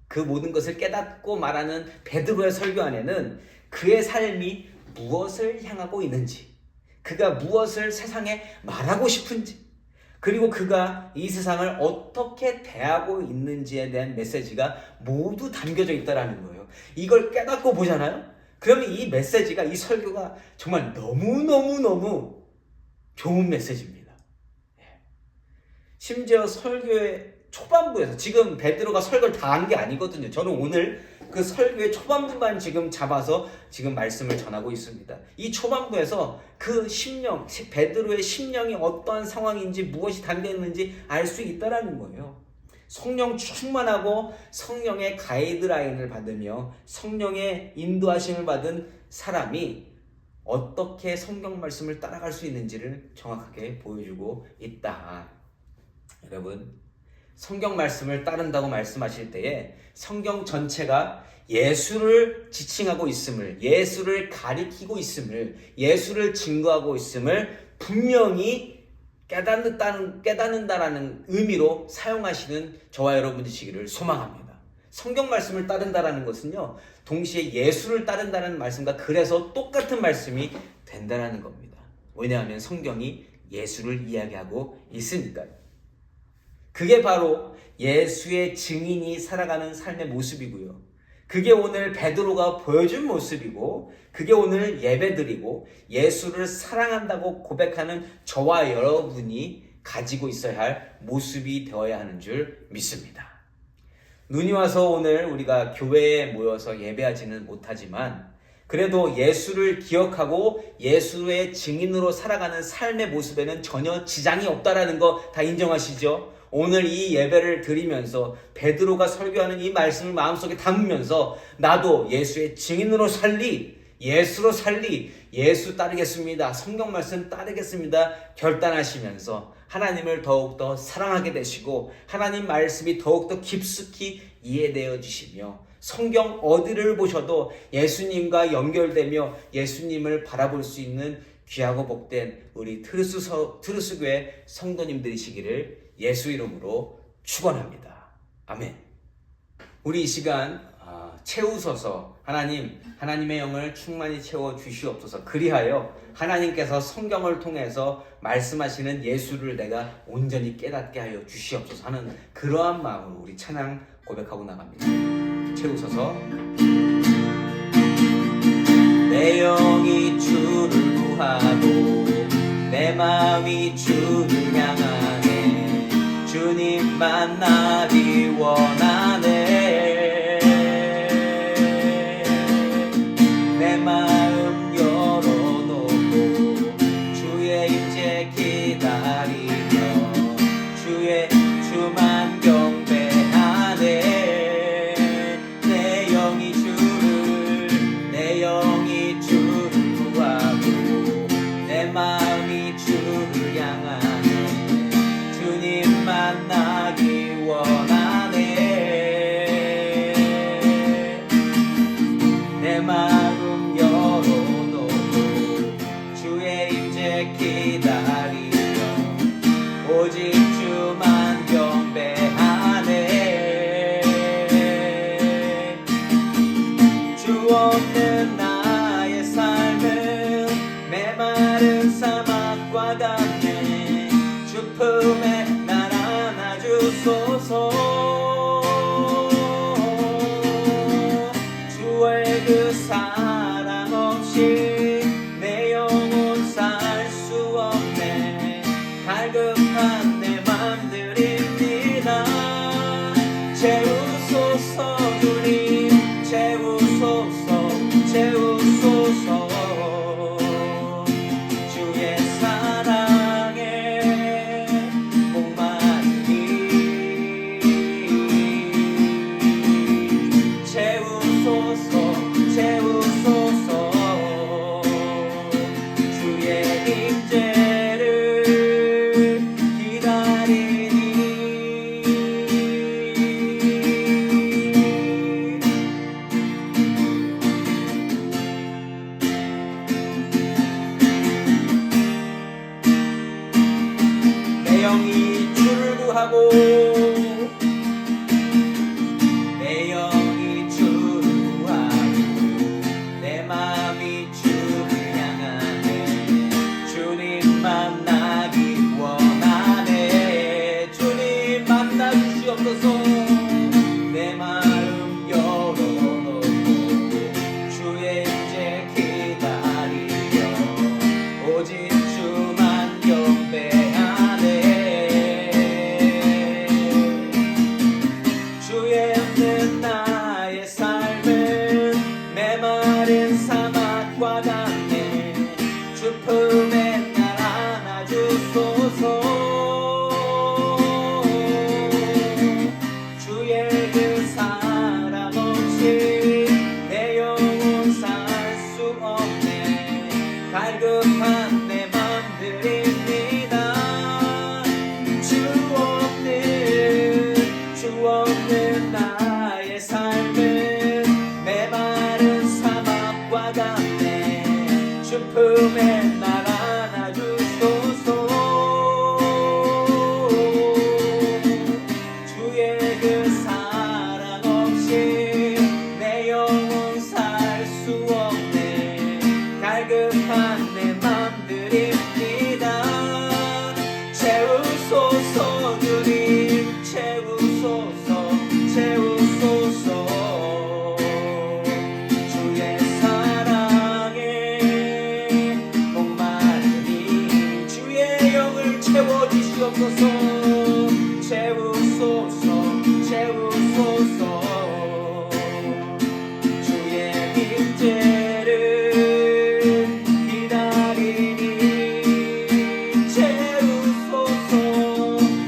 A: 그 모든 것을 깨닫고 말하는 베드로의 설교 안에는 그의 삶이 무엇을 향하고 있는지, 그가 무엇을 세상에 말하고 싶은지, 그리고 그가 이 세상을 어떻게 대하고 있는지에 대한 메시지가 모두 담겨져 있다는 거예요. 이걸 깨닫고 보잖아요? 그러면 이 메시지가, 이 설교가 정말 너무너무너무 좋은 메시지입니다. 심지어 설교의 초반부에서 지금 베드로가 설교를 다 한 게 아니거든요. 저는 오늘 그 설교의 초반부만 지금 잡아서 지금 말씀을 전하고 있습니다. 이 초반부에서 그 심령, 베드로의 심령이 어떠한 상황인지 무엇이 담겨있는지 알 수 있다라는 거예요. 성령 충만하고 성령의 가이드라인을 받으며 성령의 인도하심을 받은 사람이 어떻게 성경 말씀을 따라갈 수 있는지를 정확하게 보여주고 있다. 여러분, 성경 말씀을 따른다고 말씀하실 때에 성경 전체가 예수를 지칭하고 있음을, 예수를 가리키고 있음을, 예수를 증거하고 있음을 분명히 깨닫는다라는 의미로 사용하시는 저와 여러분이시기를 소망합니다. 성경 말씀을 따른다라는 것은요, 동시에 예수를 따른다는 말씀과 그래서 똑같은 말씀이 된다라는 겁니다. 왜냐하면 성경이 예수를 이야기하고 있으니까요. 그게 바로 예수의 증인이 살아가는 삶의 모습이고요. 그게 오늘 베드로가 보여준 모습이고, 그게 오늘 예배드리고 예수를 사랑한다고 고백하는 저와 여러분이 가지고 있어야 할 모습이 되어야 하는 줄 믿습니다. 눈이 와서 오늘 우리가 교회에 모여서 예배하지는 못하지만 그래도 예수를 기억하고 예수의 증인으로 살아가는 삶의 모습에는 전혀 지장이 없다라는 거 다 인정하시죠? 오늘 이 예배를 드리면서 베드로가 설교하는 이 말씀을 마음속에 담으면서 나도 예수의 증인으로 살리, 예수로 살리, 예수 따르겠습니다, 성경 말씀 따르겠습니다 결단하시면서 하나님을 더욱더 사랑하게 되시고 하나님 말씀이 더욱더 깊숙이 이해되어 주시며 성경 어디를 보셔도 예수님과 연결되며 예수님을 바라볼 수 있는 귀하고 복된 우리 트루스교회 성도님들이시기를 예수 이름으로 축원합니다. 아멘. 우리 이 시간 채우소서. 하나님의 영을 충만히 채워 주시옵소서. 그리하여 하나님께서 성경을 통해서 말씀하시는 예수를 내가 온전히 깨닫게 하여 주시옵소서 하는 그러한 마음으로 우리 찬양 고백하고 나갑니다. 채우소서. 내 영이 주를 구하고 내 마음이 주를 향하네. 주님 만나기 원하네. 내 마음 열어놓고 주의 임재 기다리며 주의 주만 경배하네. 내 영이 주를 구하고 내 마음이 주를 향하네. 주님 만나기 원하네. 내 마음 열어놓고 주의 임재 기다리며 오직 주만 경배하네. 주 없는 나의 삶은 메마른 사막과 같네. 주 품에 날 안아주소서. 주의 그 사랑 없이 내 영혼 살 수 없네. 갈급한 내 맘들입니다. 채우소서 주님, 채우소서, 채우소서. 주의 사랑에 목마르니 채우소서, 채우소서. 주의 임재를 기다리니 내 영이 주를 구하고 내 영이 주를 구하고 내 마음이 주를 향하네. 주님 만나기 원하네. 주님 만나 주시옵소서. 내 마음 열어놓고 주의 임재 기다리며 오직 주만 경배하네. 갈급한 내 맘 드립니다. 주 없는 나의 삶은 메마른 사막과 같네. 주 품에 날 안아주소서. 주의 그 사랑 없이 내 영혼 살 수 없네. 갈급한 내 맘 드립니다. 채우소서 주님, 채우소서, 채우소서. 주의 사랑에 목마르니 주의 영을 채워주시옵소서. 채우소서, 채우소서. 주의 임재를 기다리니 채우소서,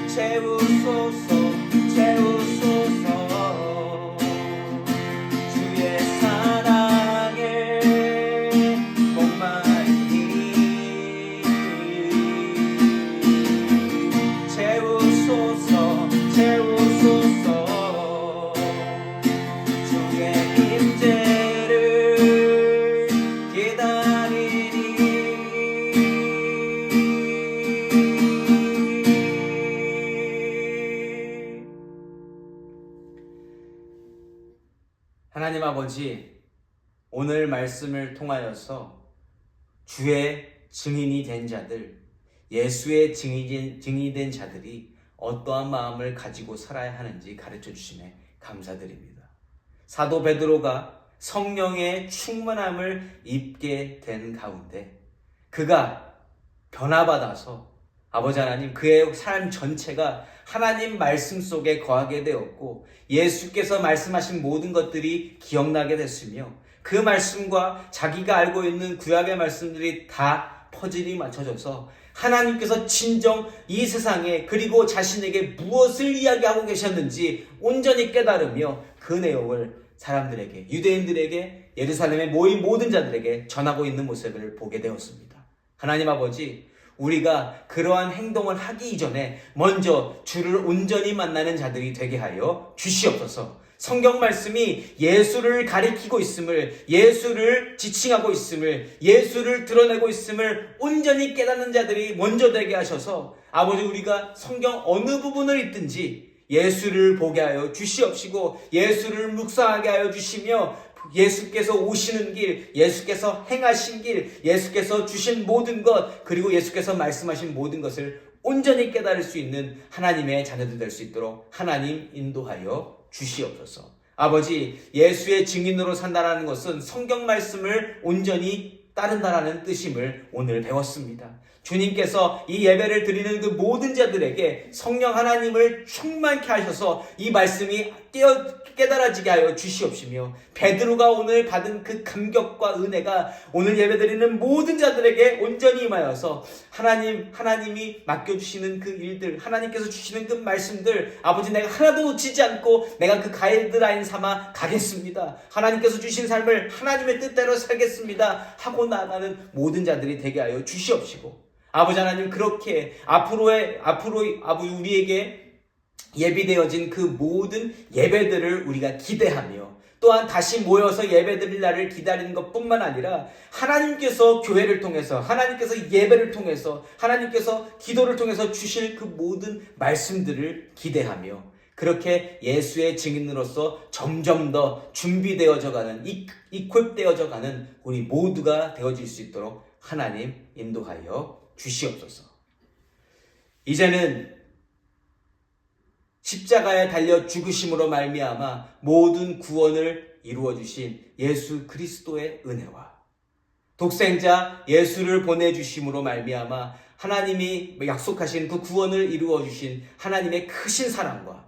A: 채우소서, 채우소서. 주의 사랑에 목마르니 채우소서, 채우소서. 주의 임재를 기다리니 하나님 아버지, 오늘 말씀을 통하여서 주의 증인이 된 자들, 예수의 증인이 된 자들이 어떠한 마음을 가지고 살아야 하는지 가르쳐 주심에 감사드립니다. 사도 베드로가 성령의 충만함을 입게 된 가운데 그가 변화받아서 아버지 하나님, 그의 삶 전체가 하나님 말씀 속에 거하게 되었고 예수께서 말씀하신 모든 것들이 기억나게 됐으며 그 말씀과 자기가 알고 있는 구약의 말씀들이 다 퍼즐이 맞춰져서 하나님께서 진정 이 세상에 그리고 자신에게 무엇을 이야기하고 계셨는지 온전히 깨달으며 그 내용을 사람들에게, 유대인들에게, 예루살렘에 모인 모든 자들에게 전하고 있는 모습을 보게 되었습니다. 하나님 아버지, 우리가 그러한 행동을 하기 이전에 먼저 주를 온전히 만나는 자들이 되게 하여 주시옵소서. 성경 말씀이 예수를 가리키고 있음을, 예수를 지칭하고 있음을, 예수를 드러내고 있음을 온전히 깨닫는 자들이 먼저 되게 하셔서 아버지, 우리가 성경 어느 부분을 읽든지 예수를 보게 하여 주시옵시고 예수를 묵상하게 하여 주시며 예수께서 오시는 길, 예수께서 행하신 길, 예수께서 주신 모든 것, 그리고 예수께서 말씀하신 모든 것을 온전히 깨달을 수 있는 하나님의 자녀들 될 수 있도록 하나님 인도하여 주시옵소서. 아버지, 예수의 증인으로 산다는 것은 성경 말씀을 온전히 따른다라는 뜻임을 오늘 배웠습니다. 주님께서 이 예배를 드리는 그 모든 자들에게 성령 하나님을 충만케 하셔서 이 말씀이 깨달아지게 하여 주시옵시며 베드로가 오늘 받은 그 감격과 은혜가 오늘 예배드리는 모든 자들에게 온전히 임하여서 하나님이 맡겨주시는 그 일들, 하나님께서 주시는 그 말씀들, 아버지, 내가 하나도 놓치지 않고 내가 그 가이드라인 삼아 가겠습니다. 하나님께서 주신 삶을 하나님의 뜻대로 살겠습니다 하고 나아가는 모든 자들이 되게 하여 주시옵시고 아버지 하나님, 그렇게 앞으로 아버지 우리에게 예비되어진 그 모든 예배들을 우리가 기대하며 또한 다시 모여서 예배드릴 날을 기다리는 것뿐만 아니라 하나님께서 교회를 통해서, 하나님께서 예배를 통해서, 하나님께서 기도를 통해서 주실 그 모든 말씀들을 기대하며 그렇게 예수의 증인으로서 점점 더 준비되어져가는, 이퀄되어져가는 우리 모두가 되어질 수 있도록 하나님 인도하여 주시옵소서. 이제는 십자가에 달려 죽으심으로 말미암아 모든 구원을 이루어 주신 예수 그리스도의 은혜와 독생자 예수를 보내주심으로 말미암아 하나님이 약속하신 그 구원을 이루어 주신 하나님의 크신 사랑과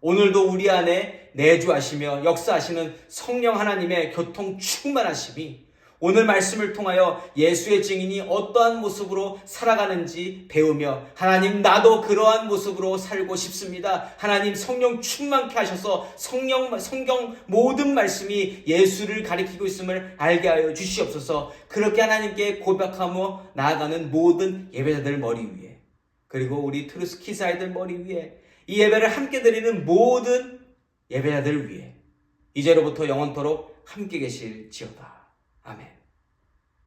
A: 오늘도 우리 안에 내주하시며 역사하시는 성령 하나님의 교통 충만하심이 오늘 말씀을 통하여 예수의 증인이 어떠한 모습으로 살아가는지 배우며 하나님 나도 그러한 모습으로 살고 싶습니다. 하나님 성령 충만케 하셔서 성경 모든 말씀이 예수를 가리키고 있음을 알게 하여 주시옵소서. 그렇게 하나님께 고백하며 나아가는 모든 예배자들 머리 위에 그리고 우리 트루스 키즈 아이들 머리 위에 이 예배를 함께 드리는 모든 예배자들 위에 이제로부터 영원토록 함께 계실지어다. 아멘.